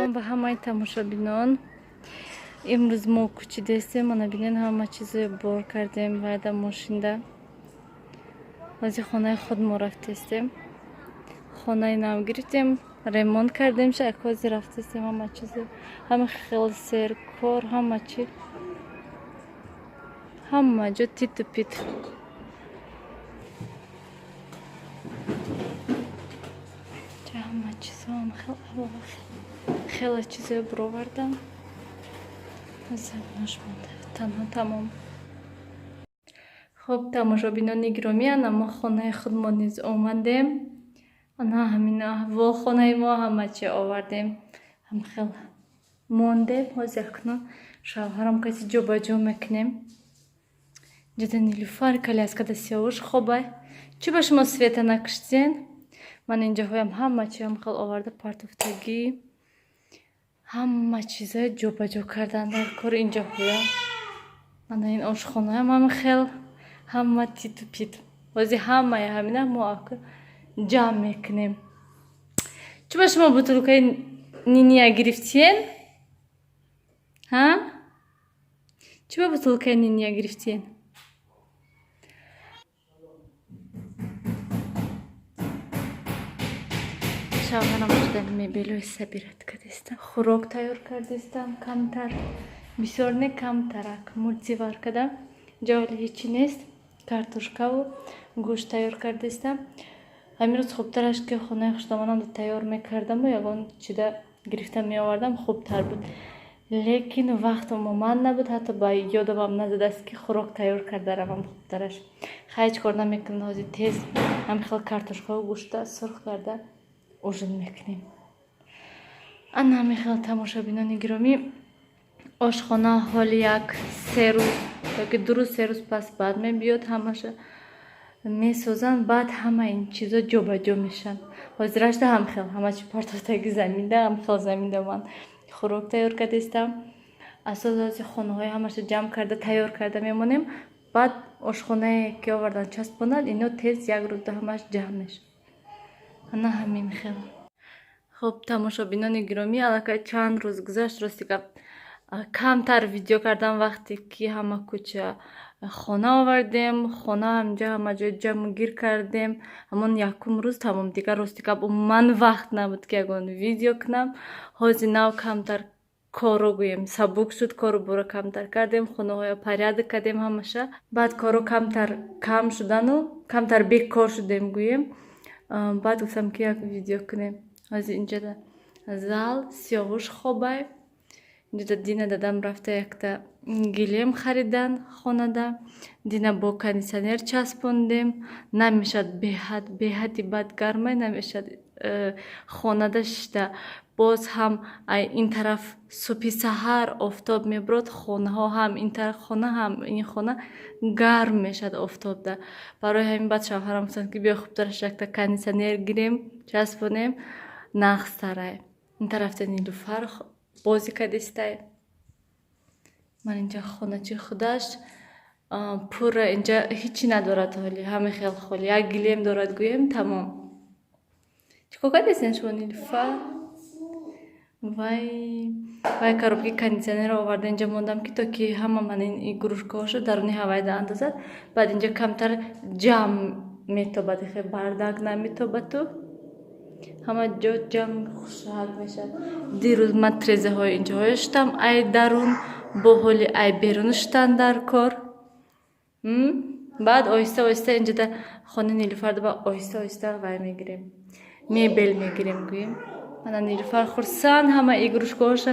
Салом ба ҳамаи тамошобинон. Имрӯз мо кӯчидастем. Мана бинен ҳама чизро бор кардем вайда мошинда. Ҳозир хонаи худ мо рафтастем. Хонаи нав гирифтем, ремонт кардем, шак ҳозир рафтастем. Ҳама чизро, ҳама хел серкор, ҳама чи, ҳама ҷо титу пит. Ҳама чизро хела чизро бировардам. Заминаш монда танҳо тамом. Хуб, тамошобинони гиромӣ, ана мо хонаи худмо низ омадем. Ана ҳамин аҳвол хонаи мо ҳама чи овардем. Ҳамхел мондем. Ҳозир акнун шавҳарам каси ҷобаҷо мекунем. Ҷуда Нилуфар коляскада Сиёвуш хобай. Чӣ ба шумо света накуштен? Ман инҷоҳоям ҳама чи ҳамхел оварда партофтагӣ. ҳама чизро ҷобаҷо кардан дар кор инҷоҳоям. Ана ин ошхонаам ҳамхел ҳама титу пит. Ҳозир ҳамаи ҳамина мо ҷамъ мекунем. Чӣ ба шумо бутулкаи ниния гирифтен? Ҳа? Чӣ ба бутулкаи ниния гирифтен? Шавҳарам шуда мебелои сабират кардастам. Хӯрок тайёр кардастам камтар. Бисёр не камтарак. Мурчи вар кардам. Ҷоли ҳечи нест. Картошкаву гӯшт тайёр кардастам. Ҳамирӯз хубтараш ки хонаи хуштамонамро тайёр мекардаму ягон чида гирифта меовардам хубтар буд. Лекин вақту моман набуд, ҳатто ба ёдамам назадаст ки хӯрок тайёр карда равам хубтараш. Хайч кор намекунам. ҳозир тез ҳамихел картошкаву гӯшта сурх карда ужин мекунем. Ана ҳамихел тамошобинони гиромӣ, ошхона ҳоли як 3 рӯз yoki 2 рӯз 3 рӯз пас баъд мебиёд. ҳамаша месозанд, баъд ҳама ин чизо ҷобаҷо мешаванд. Ҳозир ашта ҳамхел ҳама чи партофтаги заминда, ҳамхел заминда ман хӯрок тайёр кардастам. Асос ҳозир хонаҳои ҳамаша ҷамъ карда тайёр карда мемонем. Баъд ошхонае ки овардан часпонад, ино тез як рӯзда ҳамаш ҷамъ мешавад. Ана ҳамин хел. Хуб, тамошобинони гиромӣ, аллакай чанд рӯз гузашт. Рости гап камтар видео кардам вақте ки ҳама кӯча хона овардем. Хона ҳамҷо ҳама ҷо ҷамъгир кардем. Ҳамон якум рӯз тамом. Дигар рости гап умуман вақт набуд ки ягон видео кунам. Ҳозир нав камтар коро гӯем сабук шуд. Кору бора камтар кардем. хонаҳоя порядок кардем ҳамаша. Баъд кору камтар кам шудану камтар бекор шудем гӯем. Баъд гуфтам ки як видео кунем. ҳозир инҷода зал Сиёвуш хобай. Инҷода Дина дадам рафта якта гилем харидан хонада. Дина бо кондитсионер часпондем. Намешад беҳади бад гармай намешад хонада шишта. Боз ҳам ин тараф субҳи саҳар офтоб мебурад. хонаҳо ҳам ин тараф хона ҳам ин хона гарм мешад офтобда. Барои ҳамин баъд шавҳарам гуфтанд ки биё хубтараш якта кондитсионер гирем часпонем нағзтарай. ин тарафта Нилуфар бозӣ кардистай. ман инҷа хоначи худаш пурра инҷа ҳичи надорад ҳоли. ҳама хел холи. Як гилем дорад гӯем тамом. Чӣ кор кардастен шумо Нилуфар? вай коробки кондитсионерро оварда инҷа мондам ки то ки ҳама ман ин игрушкаҳоша даруни ҳавайда андозад. баъд инҷа камтар ҷамъ метобад. хе бардак наметобаду ҳама ҷо ҷамъ хушҳак мешавад. дирӯз ман трезаҳои инҷоҳоя шудам ай дарун бо ҳоли ай берун шудан дар кор. баъд оҳиста оҳиста инҷода хонаи Нилуфарда ба оҳиста оҳиста вай мегирем мебел мегирем гӯем. ана Нилуфар хурсанд. ҳама игрушкаҳоша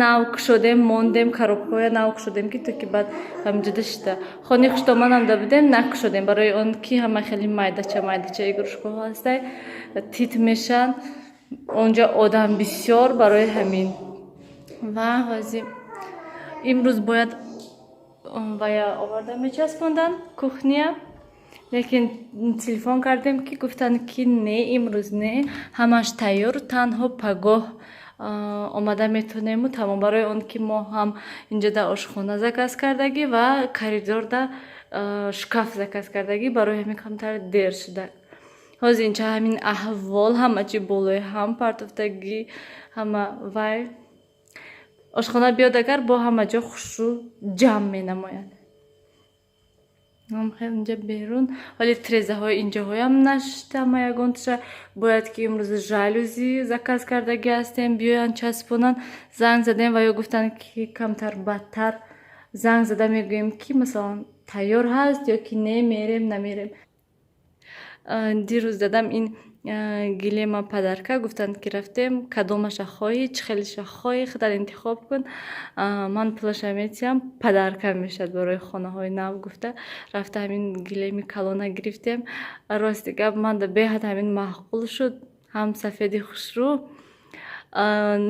нав кушодем мондем. коробкаҳоя нав кушодем ки то ки баъд ҳамҷода шида хонаи хуштомонам да будем накушодем. барои он ки ҳама хели майдача игрушкаҳо ҳастай тит мешаванд. онҷа одам бисёр. барои ҳамин ва ҳозир имрӯз бояд вая оварда мечаспондан кухня. лекин телефон кардем ки гуфтанд ки не имрӯз не ҳамаш тайёру танҳо пагоҳ омада метонему тамом. барои он ки мо ҳам инҷода ошхона заказ кардагӣ ва коридорда шкаф заказ кардагӣ. барои ҳамин камтар дер шуда. ҳозир инча ҳамин аҳвол ҳама чӣ болои ҳам партофтагӣ ҳама вай ошхона биёд агар бо ҳама ҷо хушрӯ ҷамъ менамояд. Хеле инҷа берун вале трезаҳои инҷаҳоям наштама ягонташа бояд ки имрӯз жалюзи заказ кардаги ҳастем биёянд часпонанд. Занг задем ва ё гуфтанд ки камтар бадтар занг зада мегӯем ки масалан тайёр ҳаст ё ки не мерем намерем. Дирӯз дадам ин гилема падарка гуфтанд ки рафтем кадомаша хоҳӣ чӣ хелиша хоҳӣ хадар интихоб кун. Ман пулаша метиҳам падарка мешад барои хонаҳои нав гуфта рафта ҳамин гилеми калона гирифтем. Рости гап манда беҳад ҳамин маъқул шуд ҳам сафеди хушрӯ.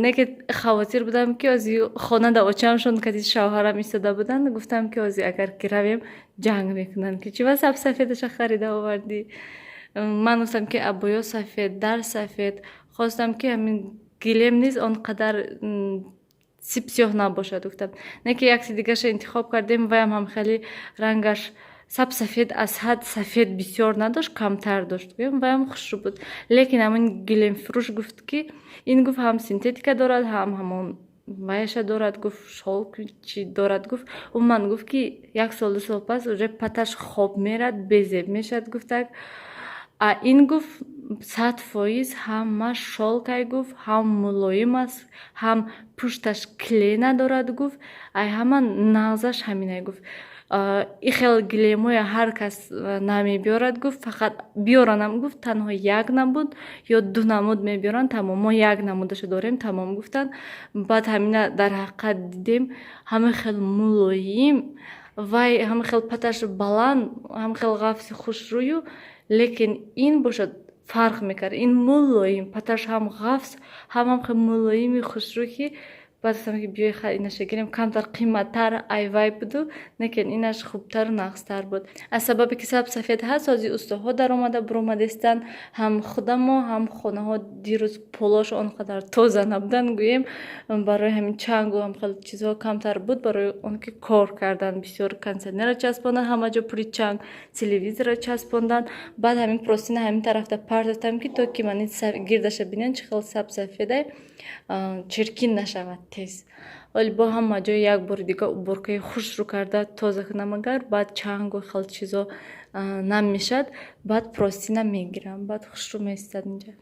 Не ки хавотир будам ки ози хонада очамшон кати шавҳарам истода буданд гуфтам ки ози агар ки равем ҷанг мекунанд ки чӣ васаб сафедаша харида овардӣ. Ман гуфтам ки абоё сафед дар сафед хостам ки ҳамин гилем низ он қадар сипсиёҳ набошад гуфтам. Не ки якси дигаша интихоб кардем ваям ҳам хеле рангаш сабсафед аз ҳад сафед бисёр надошт камтар дошт гӯем ваям хушрӯ буд. Лекин ҳамин гилемфурӯш гуфт ки ин гуфт ҳам синтетика дорад ҳам ҳамон ваяша дорад гуфт шолк чӣ дорад гуфт. Умуман гуфт ки 1 сол 2 сол пас уже паташ хоб мерад безеб мешад гуфтак. Ин гуфт 100% ҳама шолкай гуфт ҳам мулоим аст ҳам пушташ клей надорад гуфт ай ҳама нағзаш ҳаминай гуфт. И хел гилемоя ҳар кас намебиёрад гуфт фақат биёранам гуфт танҳо як намуд ё 2 намуд мебиёранд тамом мо як намудаша дорем тамом гуфтанд. Баъд ҳамина дар ҳақиқат дидем ҳама хел мулоим вай ҳама хел паташ баланд ҳама хел ғафси хушрӯю. Лекин ин бошад фарқ мекард ин мулоим паташ ҳам ғафс ҳам хел мулоими хушрӯ ки баъд гуфтам ки биёй инаша гирем камтар қиматтар айвай буду лекин инаш хубтару нағзтар буд. Аз сабабе ки сабсафед ҳаст ҳозир устоҳо даромада буромадистанд ҳам худамо ҳам хонаҳо дирӯз полош он қадар тоза набуданд гӯем барои ҳамин чангу ҳам хел чизҳо камтар буд барои он ки кор карданд бисёр кондитсионерро часпонданд ҳама ҷо пури чанг телевизорро часпонданд. Баъд ҳамин простина ҳамин тарафта партофтам ки то ки ман гирдаша бинем чӣ хел сабсафедай чиркин нашавад тез. Вале бо ҳама ҷо як бори дига уборкаи хушрӯ карда тоза кунам агар баъд чангу хел чизо намешад баъд простина мегирам баъд хушрӯ местад инҷа.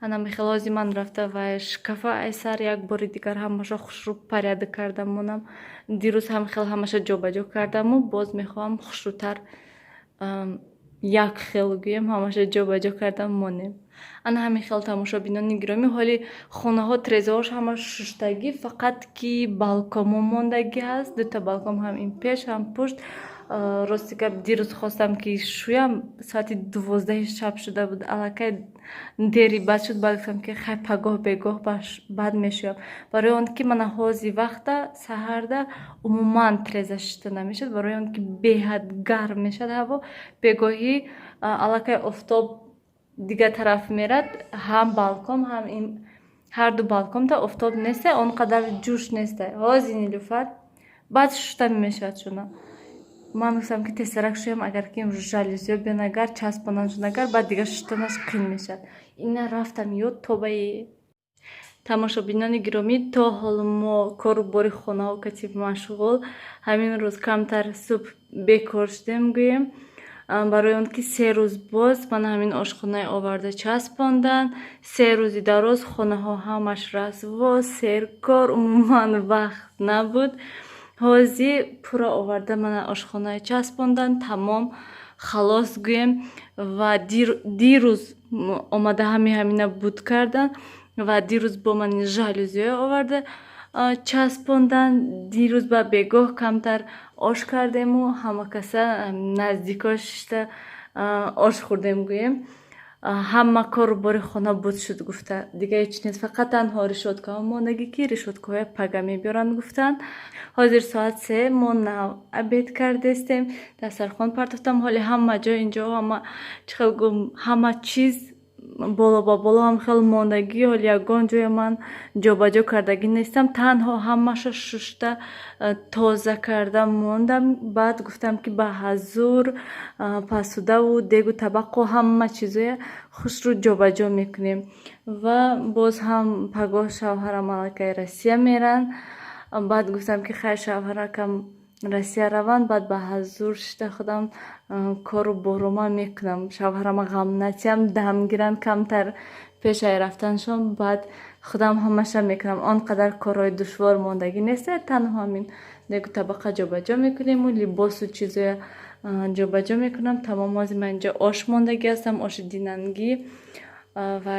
Ана михел ҳозир ман рафта вай шкафа айсар як бори дигар ҳамаша хушрӯ паряда карда монам. Дирӯз ҳам хел ҳамаша ҷобаҷо кардаму боз мехоҳам хушрӯтар як хел гӯем ҳамаша ҷобаҷо карда монем. Ана ҳамин хел тамошобинони гиромӣ ҳоли хонаҳо трезаҳош ҳама шуштагӣ фақат ки балконҳо мондагӣ ҳаст 2 та балкон ҳам ин пеш ҳам пушт. Рости гап дирӯз хостам ки шӯям соати 12 шаб шуда буд аллакай дери баъд шуд баъд гуфтам ки хай пагоҳ бегоҳ баъд мешӯям барои он ки мана ҳози вақта саҳарда умуман треза шушта намешад барои он ки беҳад гарм мешад ҳаво бегоҳӣ аллакай офтоб дига тараф мерад ҳам балкон ҳам ин ҳарду балконта офтоб нестай он қадар ҷӯш нестай ҳози нилӯфар баъд шушта мешавад шуна. Ман гуфтам ки тезтарак шӯям агар ки имрӯз жалюзиё биён агар часпонаншон агар баъд дига шуштанаш қин мешавад. Ина рафтам ёд тобае. Тамошобинони гиромӣ то ҳол мо кору бори хонаҳо кати машғул ҳамин рӯз камтар субҳ бекор шудем гӯем барои он ки 3 рӯз боз ман ҳамин ошхонаи оварда часпонданд 3 рӯзи дароз хонаҳо ҳамаш расво серкор умуман вақт набуд. ҳозир пура оварда мана ошхонаи часпонданд тамом халос гӯем ва дирӯз омада ҳамина буд карданд ва дирӯз бо мани жалюзиё оварда часпонданд. Дирӯз ба бегоҳ камтар ош кардему ҳама каса наздикош шишта ош хӯрдем гӯем. ҳама кору бори хона буд шуд гуфта дига ҳеҷ нест фақат танҳо решоткаҳо мондагӣ ки решоткаҳои пага мебиёранд гуфтанд. ҳозир соат 3 мо нав обед кардестем дастархон партофтам ҳоли ҳама ҷо инҷо ҳама чӣ хел гум ҳама чиз боло ба боло ҳам хел мондагӣ ҳол ягон ҷоя ман ҷобаҷо кардагӣ нестам. Танҳо ҳамаша шушта тоза карда мондам. Баъд гуфтам ки ба ҳазур пасудаву дегу табақу ҳама чизоя хушру ҷобаҷо мекунем. Ва боз ҳам пагоҳ шавҳарам аллакай Россия меран. Баъд гуфтам ки хайр шавҳаракам Россия раванд, баъд ба ҳазур шишта худам кору борума мекунам. Шавҳарама ғам натиям дам гиранд камтар пешай рафтаншон. Баъд худам ҳамаша мекунам. Он қадар корҳои душвор мондагӣ нест. Танҳо ҳамин дегу табақа ҷобаҷо мекунему, либосу чизоя ҷобаҷо мекунам. Тамом ҳозир ман инҷо ош мондагӣ ҳастам, оши динангӣ. Ва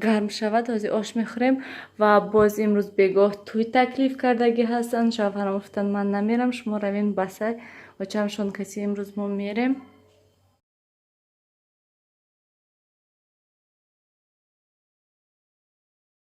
гарм шавад ҳозир ош мехӯрем. Ва боз имрӯз бегоҳ тӯй таклиф кардагӣ ҳастанд. Шавҳарам гуфтанд ман намерам, шумо равен ба сай очамшон каси имрӯз мо мерем.